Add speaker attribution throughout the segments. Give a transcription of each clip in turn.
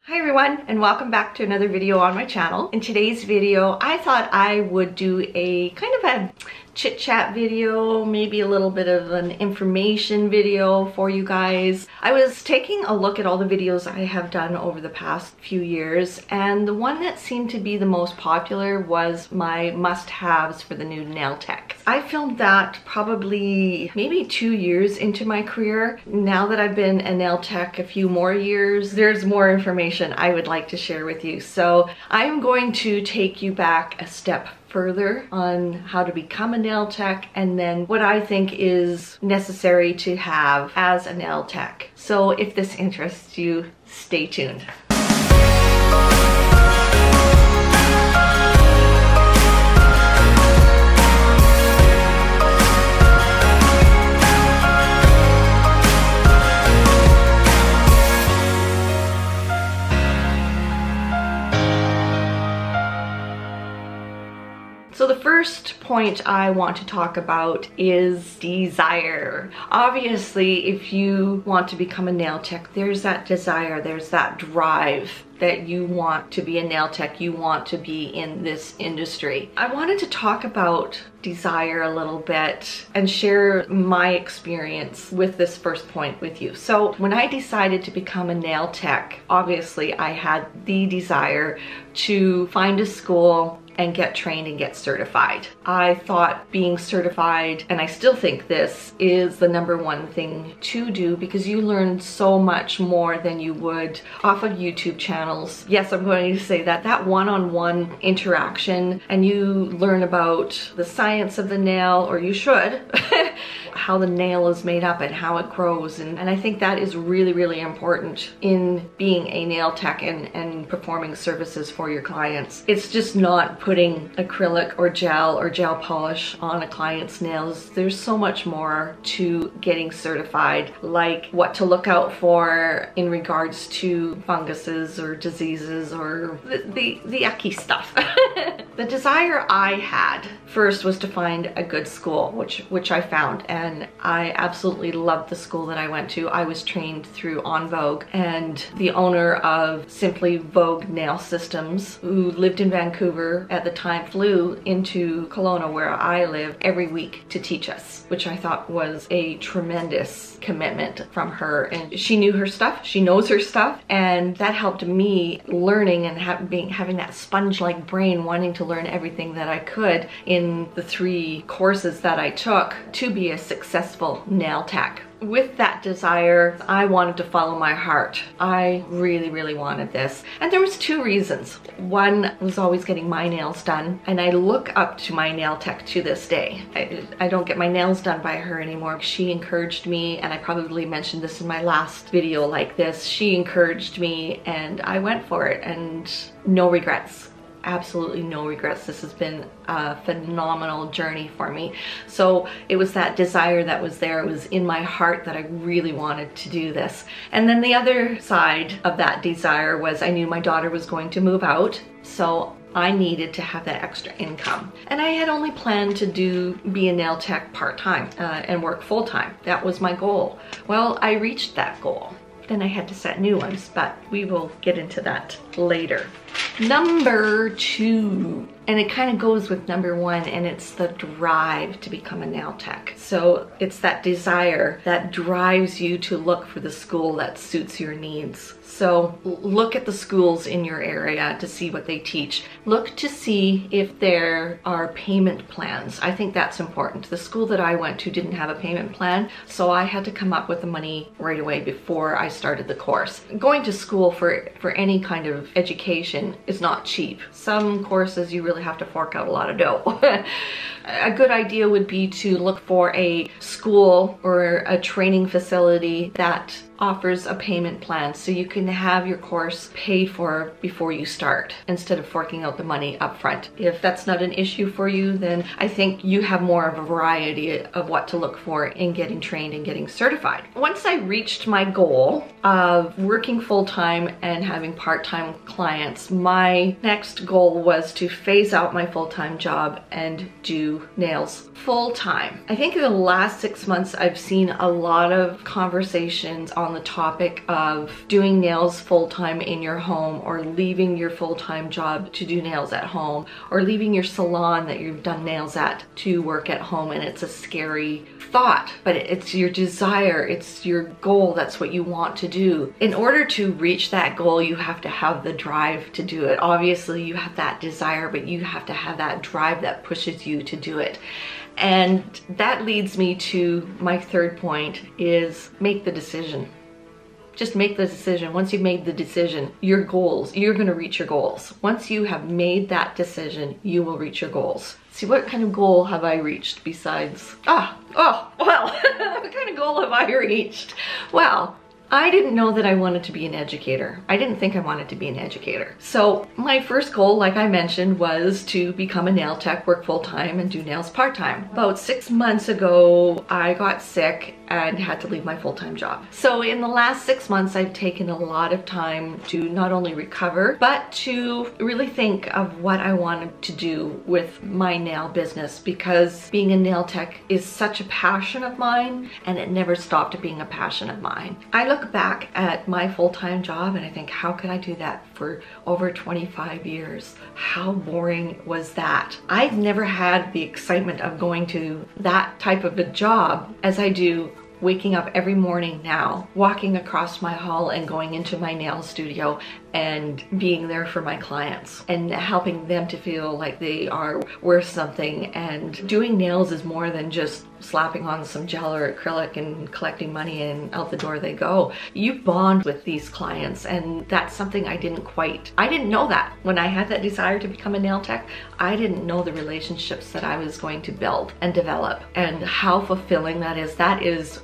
Speaker 1: Hi everyone, and welcome back to another video on my channel. In today's video, I thought I would do a kind of a chit chat video, maybe a little bit of an information video for you guys. I was taking a look at all the videos I have done over the past few years, and the one that seemed to be the most popular was my must-haves for the new nail tech. I filmed that probably maybe 2 years into my career. Now that I've been a nail tech a few more years, there's more information I would like to share with you. So I'm going to take you back a step further on how to become a nail tech, and then what I think is necessary to have as a nail tech. So if this interests you, stay tuned. So the first point I want to talk about is desire. Obviously, if you want to become a nail tech, there's that desire, there's that drive that you want to be a nail tech, you want to be in this industry. I wanted to talk about desire a little bit and share my experience with this first point with you. So when I decided to become a nail tech, obviously I had the desire to find a school and get trained and get certified. I thought being certified, and I still think this, is the #1 thing to do because you learn so much more than you would off of YouTube channels. Yes, I'm going to say that one-on-one interaction, and you learn about the science of the nail, or you should, how the nail is made up and how it grows. And I think that is really, really important in being a nail tech and performing services for your clients. It's just not putting acrylic or gel polish on a client's nails. There's so much more to getting certified, like what to look out for in regards to funguses or diseases or the yucky stuff. The desire I had first was to find a good school, which I found, and I absolutely loved the school that I went to. I was trained through On Vogue, and the owner of Simply Vogue Nail Systems, who lived in Vancouver at the time, flew into Kelowna, where I live, every week to teach us, which I thought was a tremendous commitment from her. And she knew her stuff, she knows her stuff, and that helped me learning and having that sponge-like brain, wanting to learn everything that I could in the 3 courses that I took to be a successful nail tech. With that desire, I wanted to follow my heart. I really, really wanted this. And there was 2 reasons. One was always getting my nails done, and I look up to my nail tech to this day. I don't get my nails done by her anymore. She encouraged me, and I probably mentioned this in my last video like this. She encouraged me, and I went for it, and no regrets. Absolutely no regrets. This has been a phenomenal journey for me. So it was that desire that was there. It was in my heart that I really wanted to do this. And then the other side of that desire was I knew my daughter was going to move out, so I needed to have that extra income. And I had only planned to be a nail tech part-time and work full-time. That was my goal. Well, I reached that goal. Then I had to set new ones, but we will get into that later. Number 2, and it kind of goes with number 1, and it's the drive to become a nail tech. So it's that desire that drives you to look for the school that suits your needs. So look at the schools in your area to see what they teach. Look to see if there are payment plans. I think that's important. The school that I went to didn't have a payment plan, so I had to come up with the money right away before I started the course. Going to school for any kind of education is not cheap. Some courses you really have to fork out a lot of dough. A good idea would be to look for a school or a training facility that offers a payment plan so you can have your course paid for before you start instead of forking out the money up front. If that's not an issue for you, then I think you have more of a variety of what to look for in getting trained and getting certified. Once I reached my goal of working full-time and having part-time clients, my next goal was to phase out my full-time job and do nails full-time. I think in the last 6 months I've seen a lot of conversations on on the topic of doing nails full-time in your home, or leaving your full-time job to do nails at home, or leaving your salon that you've done nails at to work at home, and it's a scary thought, but it's your desire, it's your goal, that's what you want to do. In order to reach that goal, you have to have the drive to do it. Obviously, you have that desire, but you have to have that drive that pushes you to do it. And that leads me to my third point, is make the decision. Just make the decision. Once you've made the decision, your goals, you're going to reach your goals. Once you have made that decision, you will reach your goals. See, what kind of goal have I reached besides, what kind of goal have I reached? Well, I didn't know that I wanted to be an educator. I didn't think I wanted to be an educator. So my first goal, like I mentioned, was to become a nail tech, work full-time and do nails part-time. About 6 months ago, I got sick and had to leave my full-time job. So in the last 6 months, I've taken a lot of time to not only recover, but to really think of what I wanted to do with my nail business, because being a nail tech is such a passion of mine, and it never stopped being a passion of mine. I look back at my full-time job and I think, how could I do that for over 25 years? How boring was that? I've never had the excitement of going to that type of a job as I do waking up every morning now, walking across my hall and going into my nail studio and being there for my clients and helping them to feel like they are worth something. And doing nails is more than just slapping on some gel or acrylic and collecting money and out the door they go. You bond with these clients, and that's something I didn't know that. When I had that desire to become a nail tech, I didn't know the relationships that I was going to build and develop, and how fulfilling that is. That is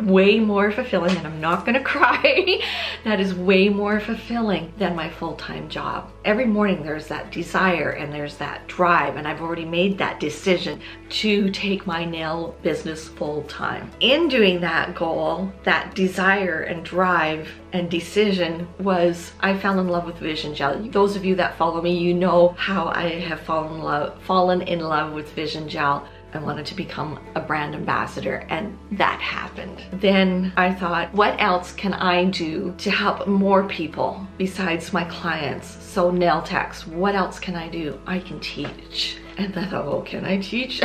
Speaker 1: way more fulfilling, and I'm not gonna cry. That is way more fulfilling than my full-time job. Every morning there's that desire and there's that drive, and I've already made that decision to take my nail business full-time. In doing that goal, that desire and drive and decision, was I fell in love with Vision Gel. Those of you that follow me, you know how I have fallen in love with Vision Gel. I wanted to become a brand ambassador, and that happened. Then I thought, what else can I do to help more people besides my clients? So nail techs, what else can I do? I can teach. And I thought, oh, can I teach?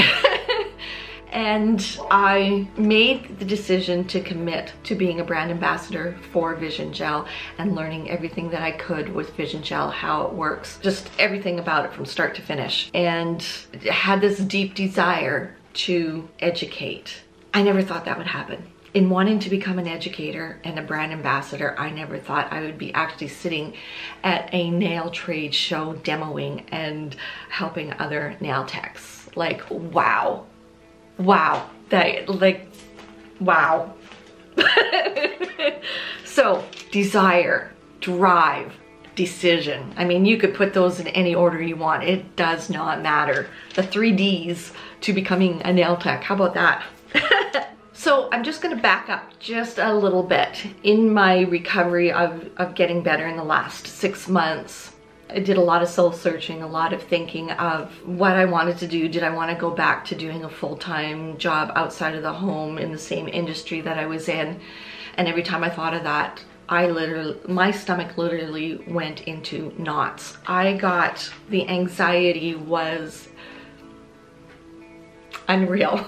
Speaker 1: And I made the decision to commit to being a brand ambassador for Vision Gel and learning everything that I could with Vision Gel, how it works, just everything about it from start to finish, and had this deep desire to educate. I never thought that would happen. In wanting to become an educator and a brand ambassador, I never thought I would be actually sitting at a nail trade show demoing and helping other nail techs. Like, wow. Wow, wow. So, desire, drive, decision. I mean, you could put those in any order you want. It does not matter. The 3 Ds to becoming a nail tech. How about that? So I'm just gonna back up just a little bit. In my recovery of getting better in the last 6 months, I did a lot of soul searching, a lot of thinking of what I wanted to do. Did I want to go back to doing a full-time job outside of the home in the same industry that I was in? And every time I thought of that, my stomach literally went into knots. The anxiety was unreal,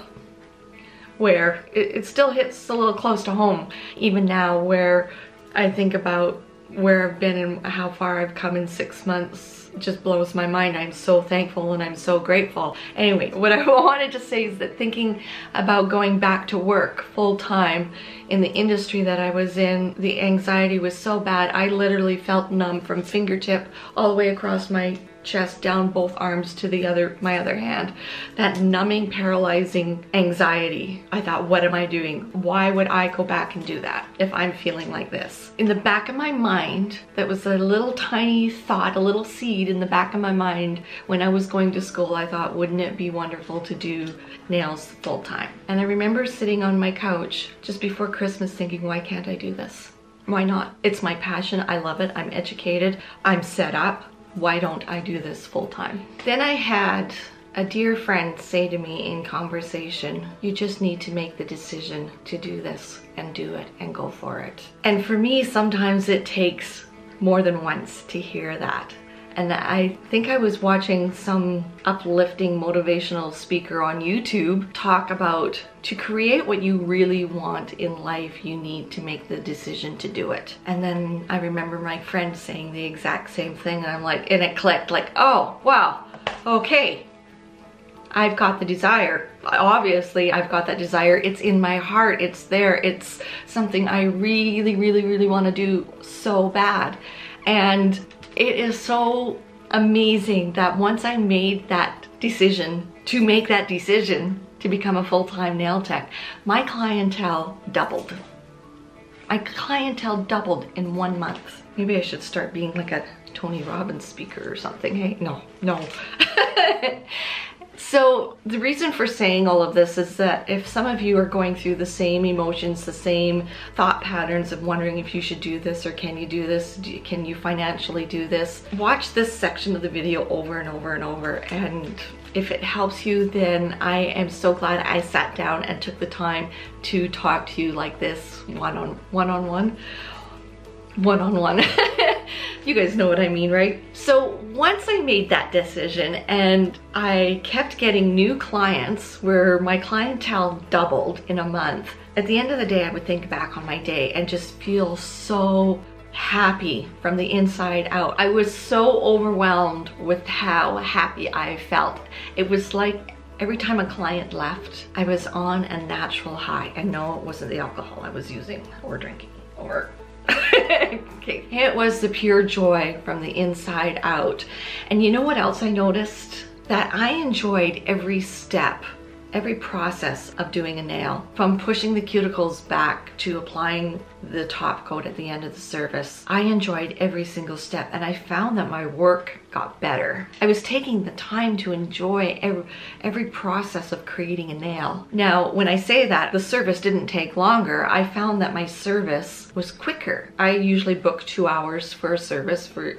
Speaker 1: where it still hits a little close to home, even now, where I think about where I've been and how far I've come in 6 months. It just blows my mind. I'm so thankful and I'm so grateful. Anyway, what I wanted to say is that thinking about going back to work full-time in the industry that I was in, the anxiety was so bad. I literally felt numb from fingertip all the way across my chest, down both arms to my other hand. That numbing, paralyzing anxiety. I thought, what am I doing? Why would I go back and do that if I'm feeling like this? In the back of my mind, that was a little tiny thought, a little seed in the back of my mind when I was going to school. I thought, wouldn't it be wonderful to do nails full time? And I remember sitting on my couch just before Christmas thinking, why can't I do this? Why not? It's my passion. I love it. I'm educated. I'm set up. Why don't I do this full time? Then I had a dear friend say to me in conversation, you just need to make the decision to do this and do it and go for it. And for me, sometimes it takes more than once to hear that. And I think I was watching some uplifting motivational speaker on YouTube talk about to create what you really want in life, you need to make the decision to do it. And then I remember my friend saying the exact same thing, and I'm like, and it clicked, like, oh, wow, okay. I've got the desire. Obviously, I've got that desire. It's in my heart. It's there. It's something I really, really, really want to do so bad. And it is so amazing that once I made that decision to make that decision to become a full-time nail tech, my clientele doubled. My clientele doubled in 1 month. Maybe I should start being like a Tony Robbins speaker or something. Hey, no. So the reason for saying all of this is that if some of you are going through the same emotions, the same thought patterns of wondering if you should do this or can you do this, can you financially do this, watch this section of the video over and over and over. And if it helps you, then I am so glad I sat down and took the time to talk to you like this one-on-one. You guys know what I mean, right? So once I made that decision and I kept getting new clients where my clientele doubled in a month, at the end of the day, I would think back on my day and just feel so happy from the inside out. I was so overwhelmed with how happy I felt. It was like every time a client left, I was on a natural high. And no, it wasn't the alcohol I was using or drinking or okay. It was the pure joy from the inside out. And you know what else I noticed? That I enjoyed every step, every process of doing a nail, from pushing the cuticles back to applying the top coat at the end of the service. I enjoyed every single step, and I found that my work got better. I was taking the time to enjoy every process of creating a nail. Now, when I say that, the service didn't take longer. I found that my service was quicker. I usually book 2 hours for a service for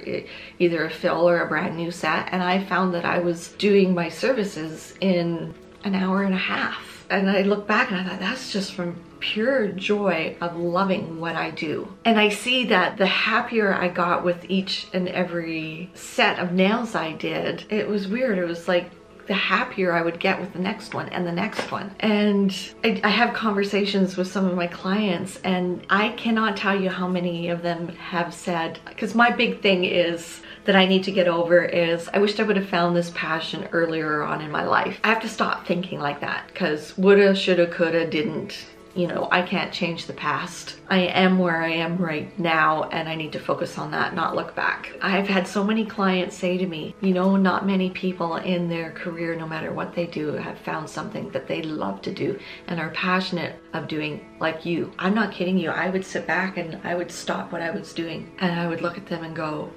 Speaker 1: either a fill or a brand new set, and I found that I was doing my services in an hour and a half. And I look back and I thought, that's just from pure joy of loving what I do. And I see that the happier I got with each and every set of nails I did, it was weird. It was like the happier I would get with the next one and the next one. And I have conversations with some of my clients, and I cannot tell you how many of them have said, because my big thing is that I need to get over is I wished I would have found this passion earlier on in my life. I have to stop thinking like that, because woulda, shoulda, coulda, didn't. You know, I can't change the past. I am where I am right now, and I need to focus on that, not look back. I've had so many clients say to me, you know, not many people in their career, no matter what they do, have found something that they love to do and are passionate of doing like you. I'm not kidding you. I would sit back and I would stop what I was doing and I would look at them and go,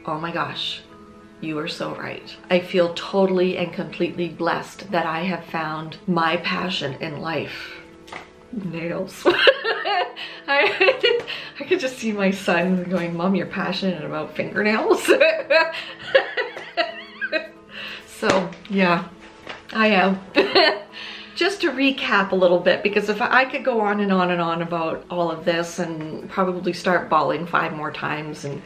Speaker 1: oh my gosh, you are so right. I feel totally and completely blessed that I have found my passion in life. Nails. I could just see my son going, Mom, you're passionate about fingernails? So yeah, I am. Just to recap a little bit, because if I could go on and on and on about all of this and probably start bawling 5 more times, and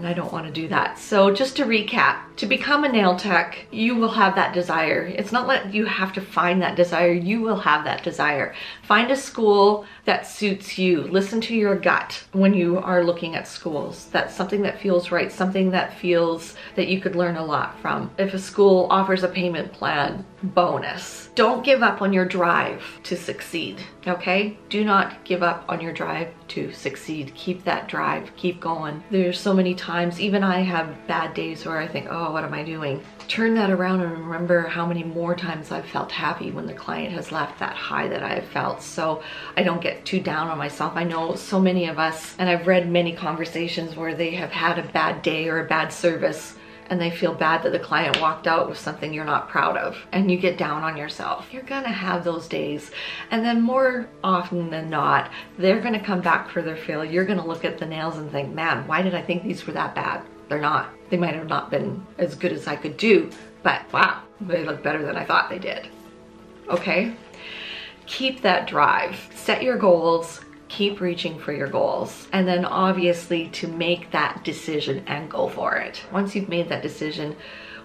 Speaker 1: I don't want to do that. So just to recap, to become a nail tech, you will have that desire. It's not that you have to find that desire, you will have that desire. Find a school that suits you. Listen to your gut when you are looking at schools. That's something that feels right, something that feels that you could learn a lot from. If a school offers a payment plan, bonus. Don't give up on your drive to succeed, okay? Do not give up on your drive to succeed. Keep that drive, keep going. There's so many times, even I have bad days where I think, oh, what am I doing? Turn that around and remember how many more times I've felt happy when the client has left, that high that I have felt. So I don't get too down on myself. I know so many of us, and I've read many conversations where they have had a bad day or a bad service, and they feel bad that the client walked out with something you're not proud of, and you get down on yourself. You're gonna have those days, and then more often than not, they're gonna come back for their fill. You're gonna look at the nails and think, man, why did I think these were that bad? They're not. They might have not been as good as I could do, but wow, they look better than I thought they did. Okay? Keep that drive. Set your goals. Keep reaching for your goals. And then obviously to make that decision and go for it. Once you've made that decision,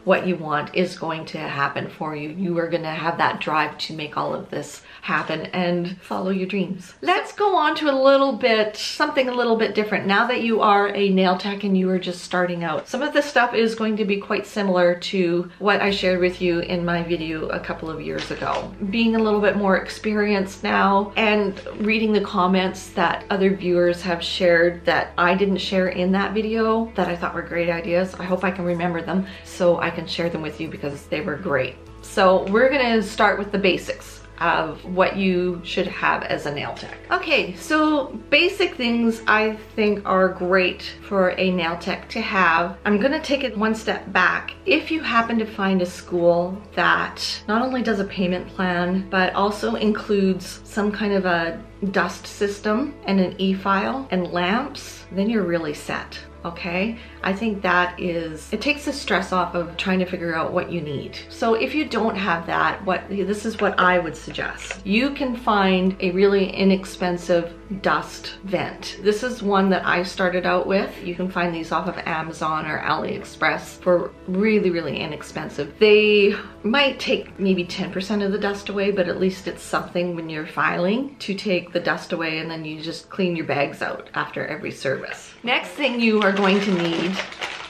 Speaker 1: what you want is going to happen for you. You are going to have that drive to make all of this happen and follow your dreams. Let's go on to something a little bit different. Now that you are a nail tech and you are just starting out, some of this stuff is going to be quite similar to what I shared with you in my video a couple of years ago. Being a little bit more experienced now and reading the comments that other viewers have shared that I didn't share in that video that I thought were great ideas. I hope I can remember them so I can share them with you because they were great. So we're gonna start with the basics of what you should have as a nail tech. Okay, so basic things I think are great for a nail tech to have. I'm gonna take it one step back. If you happen to find a school that not only does a payment plan, but also includes some kind of a dust system and an e-file and lamps, then you're really set. Okay, I think it takes the stress off of trying to figure out what you need. So if you don't have that, this is what I would suggest. You can find a really inexpensive dust vent. This is one that I started out with. You can find these off of Amazon or AliExpress for really, really inexpensive. They might take maybe 10% of the dust away, but at least it's something when you're filing to take the dust away, and then you just clean your bags out after every service. Next thing you are going to need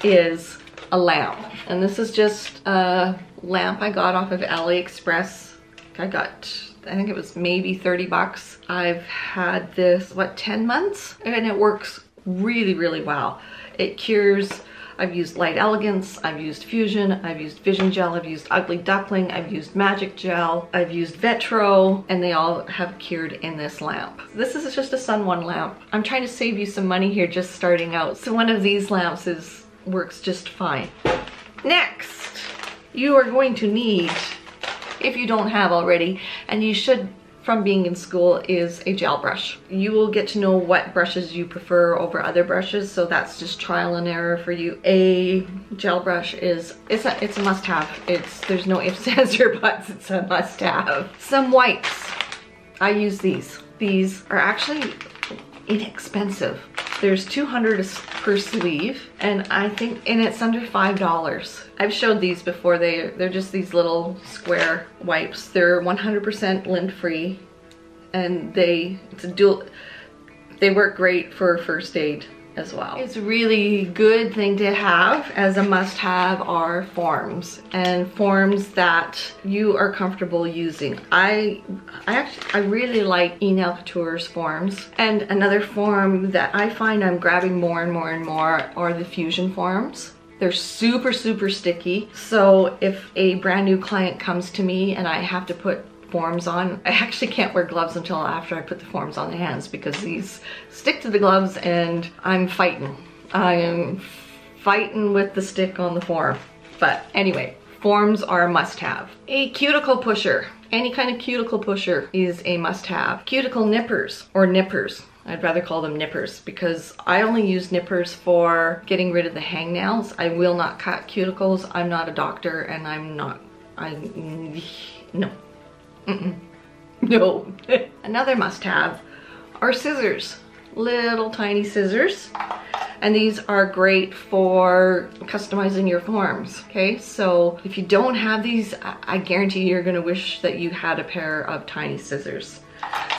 Speaker 1: is a lamp. And this is just a lamp I got off of AliExpress. I think it was maybe 30 bucks. I've had this, 10 months? And it works really, really well. It cures. I've used Light Elegance, I've used Fusion, I've used Vision Gel, I've used Ugly Duckling, I've used Magic Gel, I've used Vetro, and they all have cured in this lamp. This is just a Sun One lamp. I'm trying to save you some money here just starting out. So one of these lamps works just fine. Next, you are going to need, if you don't have already, and you should from being in school, is a gel brush. You will get to know what brushes you prefer over other brushes, so that's just trial and error for you. A gel brush it's a must-have. There's no ifs, ands, or buts. It's a must-have. Some wipes. I use these. These are actually inexpensive. There's 200 per sleeve, and it's under $5. I've showed these before. They're just these little square wipes. They're 100% lint-free, and they work great for first aid as well. It's a really good thing to have as a must-have are forms, and forms that you are comfortable using. I really like eNail Couture's forms, and another form that I find I'm grabbing more and more and more are the Fusion forms. They're super, super sticky. So if a brand new client comes to me and I have to put forms on, I actually can't wear gloves until after I put the forms on the hands, because these stick to the gloves and I'm fighting. I am fighting with the stick on the form. But anyway, forms are a must-have. A cuticle pusher. Any kind of cuticle pusher is a must-have. Cuticle nippers, or nippers. I'd rather call them nippers, because I only use nippers for getting rid of the hangnails. I will not cut cuticles. I'm not a doctor, and no. No. Another must-have are scissors. Little tiny scissors. And these are great for customizing your forms, okay? So if you don't have these, I guarantee you're gonna wish that you had a pair of tiny scissors.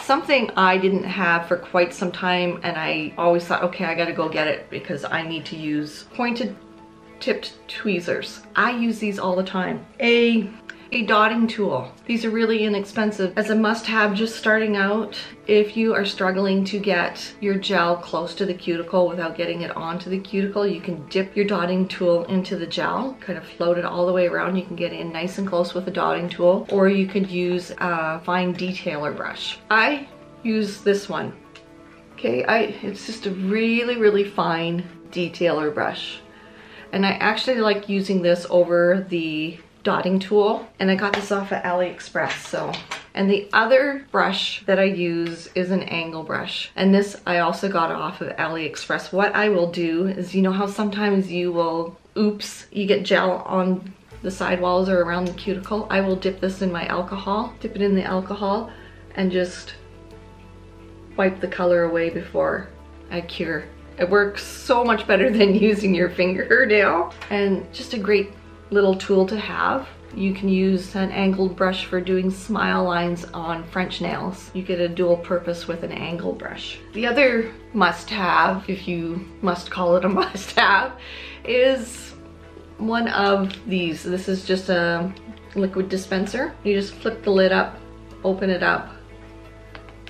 Speaker 1: Something I didn't have for quite some time, and I always thought, okay, I gotta go get it because I need to use pointed tipped tweezers. I use these all the time. A dotting tool. These are really inexpensive. As a must-have just starting out, if you are struggling to get your gel close to the cuticle without getting it onto the cuticle, you can dip your dotting tool into the gel, kind of float it all the way around. You can get in nice and close with a dotting tool, or you could use a fine detailer brush. I use this one. Okay, it's just a really, really fine detailer brush. And I actually like using this over the dotting tool, and I got this off of AliExpress. So, and the other brush that I use is an angle brush, and this I also got off of AliExpress. What I will do is, you know how sometimes you will, you get gel on the sidewalls or around the cuticle, I will dip this in my alcohol, dip it in the alcohol, and just wipe the color away before I cure. It works so much better than using your fingernail, and just a great little tool to have. You can use an angled brush for doing smile lines on French nails. You get a dual purpose with an angle brush. The other must-have, if you must call it a must-have, is one of these. This is just a liquid dispenser. You just flip the lid up, open it up,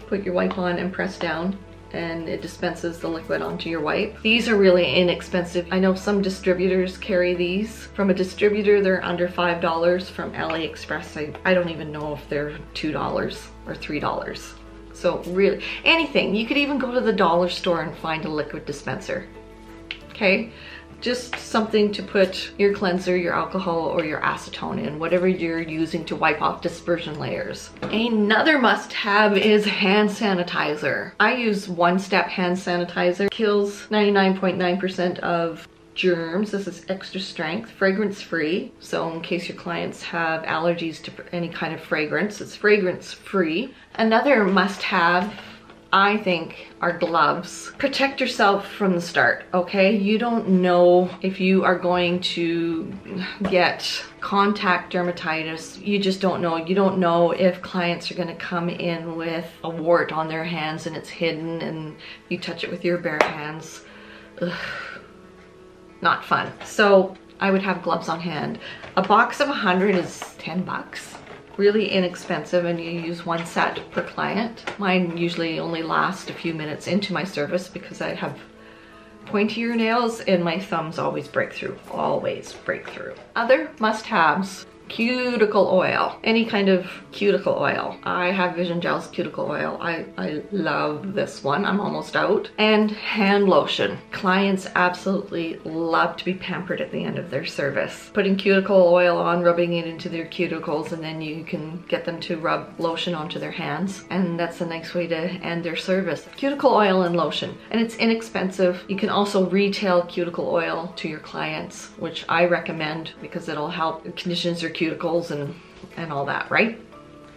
Speaker 1: put your wipe on and press down, and it dispenses the liquid onto your wipe. These are really inexpensive. I know some distributors carry these. From a distributor, they're under $5. From AliExpress, I don't even know if they're $2 or $3. So really, anything. You could even go to the dollar store and find a liquid dispenser. Okay? Just something to put your cleanser, your alcohol, or your acetone in, whatever you're using to wipe off dispersion layers. Another must-have is hand sanitizer. I use one-step hand sanitizer. Kills 99.9% of germs. This is extra strength, fragrance-free. So in case your clients have allergies to any kind of fragrance, it's fragrance-free. Another must-have, I think, are gloves. Protect yourself from the start, okay? You don't know if you are going to get contact dermatitis. You just don't know. You don't know if clients are gonna come in with a wart on their hands and it's hidden and you touch it with your bare hands. Ugh. Not fun. So I would have gloves on hand. A box of 100 is 10 bucks. Really inexpensive, and you use one set per client. Mine usually only last a few minutes into my service because I have pointier nails and my thumbs always break through, Other must-haves, cuticle oil, any kind of cuticle oil. I have Vision Gel's cuticle oil. I love this one. I'm almost out. And hand lotion. Clients absolutely love to be pampered at the end of their service. Putting cuticle oil on, rubbing it into their cuticles, and then you can get them to rub lotion onto their hands. And that's a nice way to end their service. Cuticle oil and lotion. And it's inexpensive. You can also retail cuticle oil to your clients, which I recommend because it'll help conditions their cuticles and all that, right?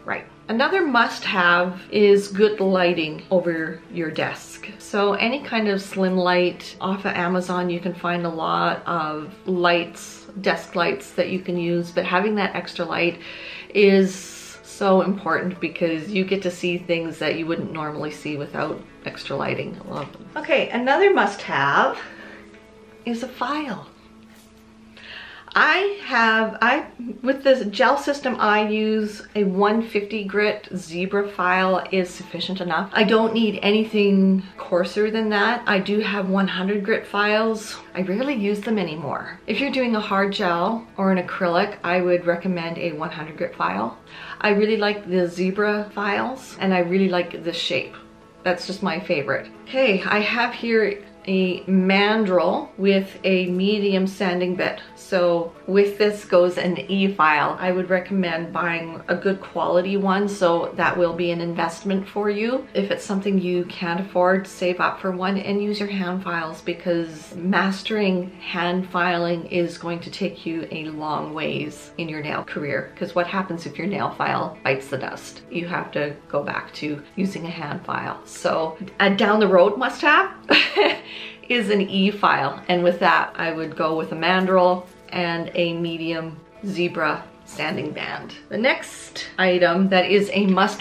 Speaker 1: Right. Another must-have is good lighting over your desk. So any kind of slim light. Off of Amazon, you can find a lot of lights, desk lights that you can use, but having that extra light is so important because you get to see things that you wouldn't normally see without extra lighting. I love them. Okay, another must-have is a file. With this gel system, I use a 150 grit zebra file is sufficient enough. I don't need anything coarser than that. I do have 100 grit files. I rarely use them anymore. If you're doing a hard gel or an acrylic, I would recommend a 100 grit file. I really like the zebra files and I really like the shape. That's just my favorite. Okay, I have here a mandrel with a medium sanding bit. So with this goes an e-file. I would recommend buying a good quality one, so that will be an investment for you. If it's something you can't afford, save up for one and use your hand files, because mastering hand filing is going to take you a long ways in your nail career. Because what happens if your nail file bites the dust? You have to go back to using a hand file. So a down the road must-have is an e-file, and with that I would go with a mandrel and a medium zebra sanding band. The next item that is a must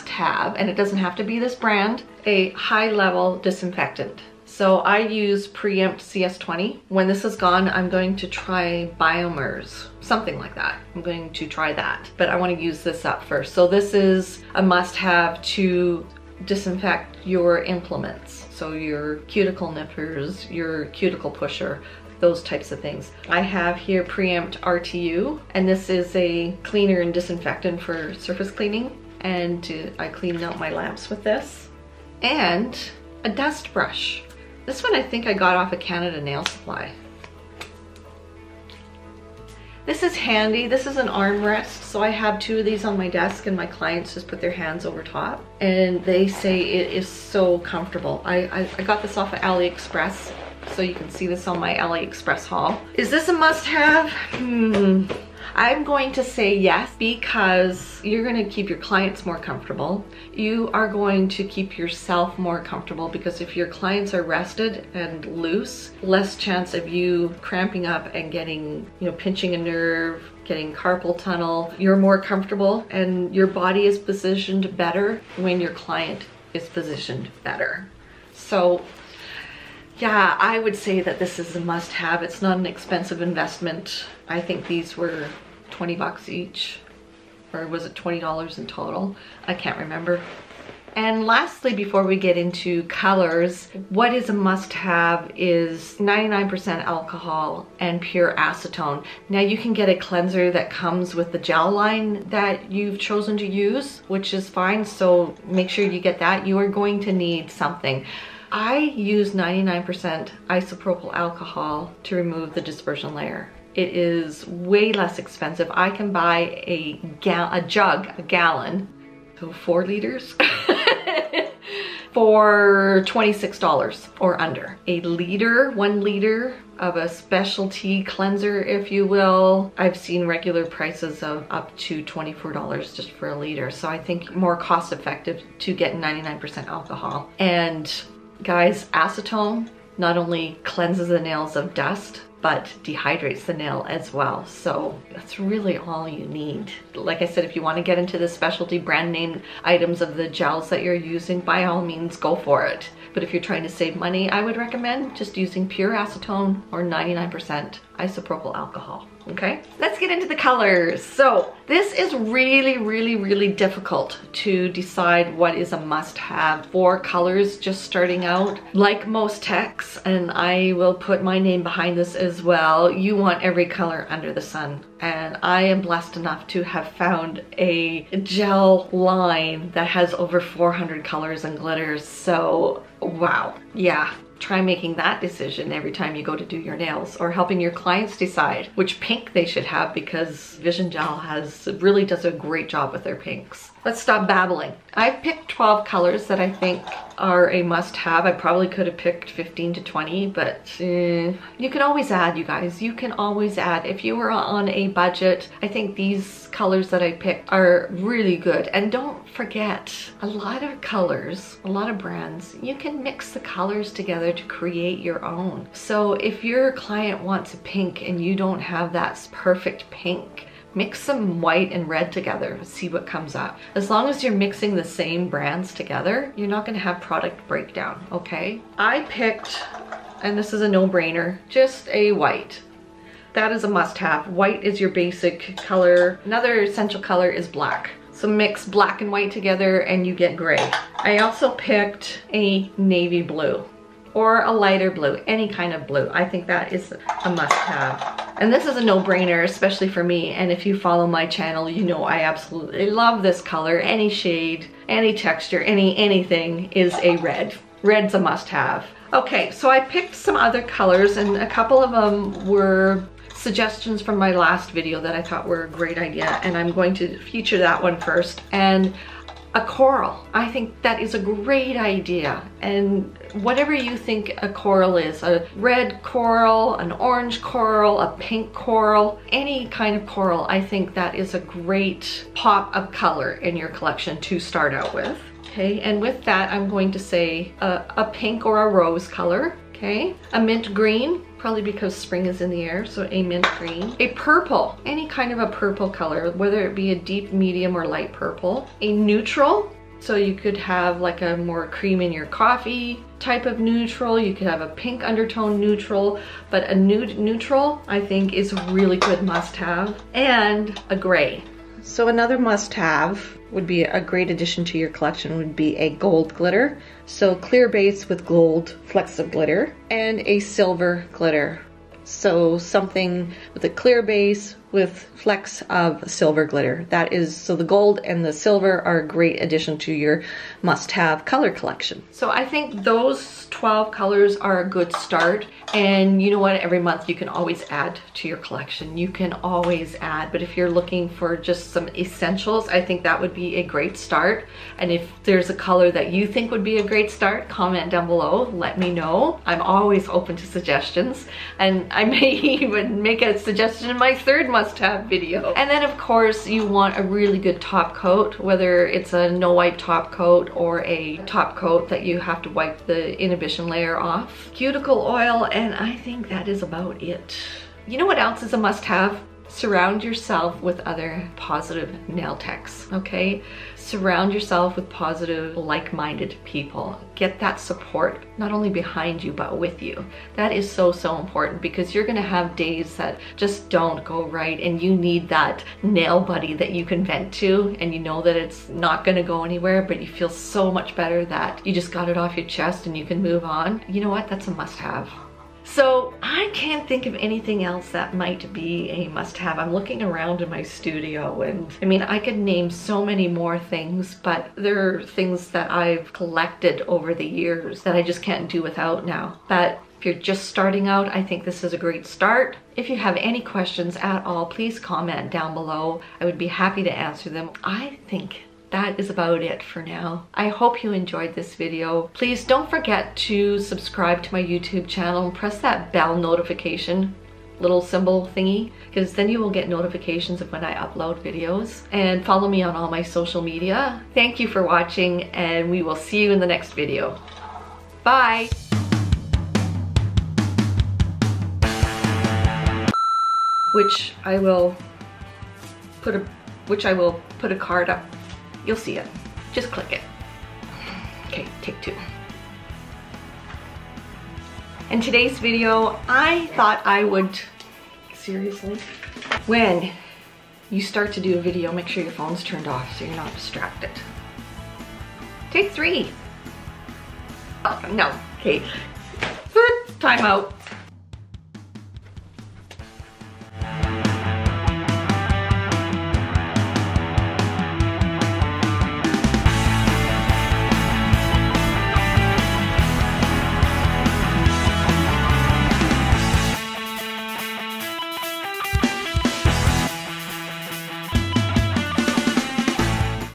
Speaker 1: have, and it doesn't have to be this brand, a high level disinfectant. So I use Preempt CS20. When this is gone, I'm going to try Biomers, something like that. I'm going to try that, but I want to use this up first. So this is a must have to disinfect your implements. So your cuticle nippers, your cuticle pusher, those types of things. I have here Preempt RTU, and this is a cleaner and disinfectant for surface cleaning. And I clean out my lamps with this. And a dust brush. This one I think I got off of Canada Nail Supply. This is handy. This is an armrest, so I have two of these on my desk and my clients just put their hands over top and they say it is so comfortable. I got this off of AliExpress so you can see this on my AliExpress haul. Is this a must-have? I'm going to say yes, because you're going to keep your clients more comfortable. You are going to keep yourself more comfortable, because if your clients are rested and loose, less chance of you cramping up and getting, you know, pinching a nerve, getting carpal tunnel. You're more comfortable and your body is positioned better when your client is positioned better. So yeah, I would say that this is a must-have. It's not an expensive investment. I think these were 20 bucks each, or was it $20 in total? I can't remember. And lastly, before we get into colors, what is a must-have is 99% alcohol and pure acetone. Now you can get a cleanser that comes with the gel line that you've chosen to use, which is fine, so make sure you get that. You are going to need something. I use 99% isopropyl alcohol to remove the dispersion layer. It is way less expensive. I can buy a gallon, so 4 liters, for $26 or under. A liter, 1 liter of a specialty cleanser, if you will. I've seen regular prices of up to $24 just for a liter. So I think more cost effective to get 99% alcohol. And guys, acetone not only cleanses the nails of dust, but dehydrates the nail as well. So that's really all you need. Like I said, if you want to get into the specialty brand name items of the gels that you're using, by all means, go for it. But if you're trying to save money, I would recommend just using pure acetone or 99% isopropyl alcohol. Okay, let's get into the colors. So this is really difficult to decide what is a must-have for colors just starting out. Like most techs, and I will put my name behind this as well, you want every color under the sun. And I am blessed enough to have found a gel line that has over 400 colors and glitters. So wow, yeah. Try making that decision every time you go to do your nails, or helping your clients decide which pink they should have, because Vision Gel really does a great job with their pinks. Let's stop babbling. I've picked 12 colors that I think are a must-have. I probably could have picked 15 to 20, but you can always add, you guys. You can always add. If you were on a budget, I think these colors that I picked are really good. And don't forget, a lot of colors, a lot of brands, you can mix the colors together to create your own. So if your client wants a pink and you don't have that perfect pink, mix some white and red together, see what comes up. As long as you're mixing the same brands together, you're not gonna have product breakdown, okay? I picked, and this is a no-brainer, just a white. That is a must-have. White is your basic color. Another essential color is black. So mix black and white together and you get gray. I also picked a navy blue or a lighter blue, any kind of blue. I think that is a must-have. And this is a no-brainer, especially for me. And if you follow my channel, you know I absolutely love this color. Any shade, any texture, anything is a red. Red's a must-have. Okay, so I picked some other colors, and a couple of them were suggestions from my last video that I thought were a great idea, and I'm going to feature that one first. And a coral. I think that is a great idea. And whatever you think a coral is, a red coral, an orange coral, a pink coral, any kind of coral, I think that is a great pop of color in your collection to start out with. Okay, and with that, I'm going to say a pink or a rose color. Okay, a mint green, probably because spring is in the air, so a mint green. A purple, any kind of a purple color, whether it be a deep, medium, or light purple. A neutral, so you could have like a more cream in your coffee type of neutral. You could have a pink undertone neutral, but a nude neutral I think is a really good must-have. And a gray. So another must-have would be a great addition to your collection would be a gold glitter. So clear base with gold flecks of glitter and a silver glitter. So something with a clear base with flecks of silver glitter. That is, so the gold and the silver are a great addition to your must-have color collection. So I think those 12 colors are a good start. And you know what, every month you can always add to your collection. You can always add, but if you're looking for just some essentials, I think that would be a great start. And if there's a color that you think would be a great start, comment down below, let me know. I'm always open to suggestions, and I may even make a suggestion in my third must-have video. And then of course you want a really good top coat, whether it's a no wipe top coat or a top coat that you have to wipe the inhibition layer off. Cuticle oil, and I think that is about it. You know what else is a must-have? Surround yourself with other positive nail techs, okay? Surround yourself with positive, like-minded people. Get that support, not only behind you, but with you. That is so, so important, because you're gonna have days that just don't go right, and you need that nail buddy that you can vent to, and you know that it's not gonna go anywhere, but you feel so much better that you just got it off your chest and you can move on. You know what? That's a must-have. So I can't think of anything else that might be a must-have. I'm looking around in my studio, and I mean, I could name so many more things, but there are things that I've collected over the years that I just can't do without now. But if you're just starting out, I think this is a great start. If you have any questions at all, please comment down below. I would be happy to answer them. I think that is about it for now. I hope you enjoyed this video. Please don't forget to subscribe to my YouTube channel and press that bell notification little symbol thingy, because then you will get notifications of when I upload videos. And follow me on all my social media. Thank you for watching, and we will see you in the next video. Bye! Which I will put a card up. You'll see it. Just click it. Okay, take two. In today's video, I thought I would, seriously, when you start to do a video, make sure your phone's turned off so you're not distracted. Take three. Oh, no, okay. Time out.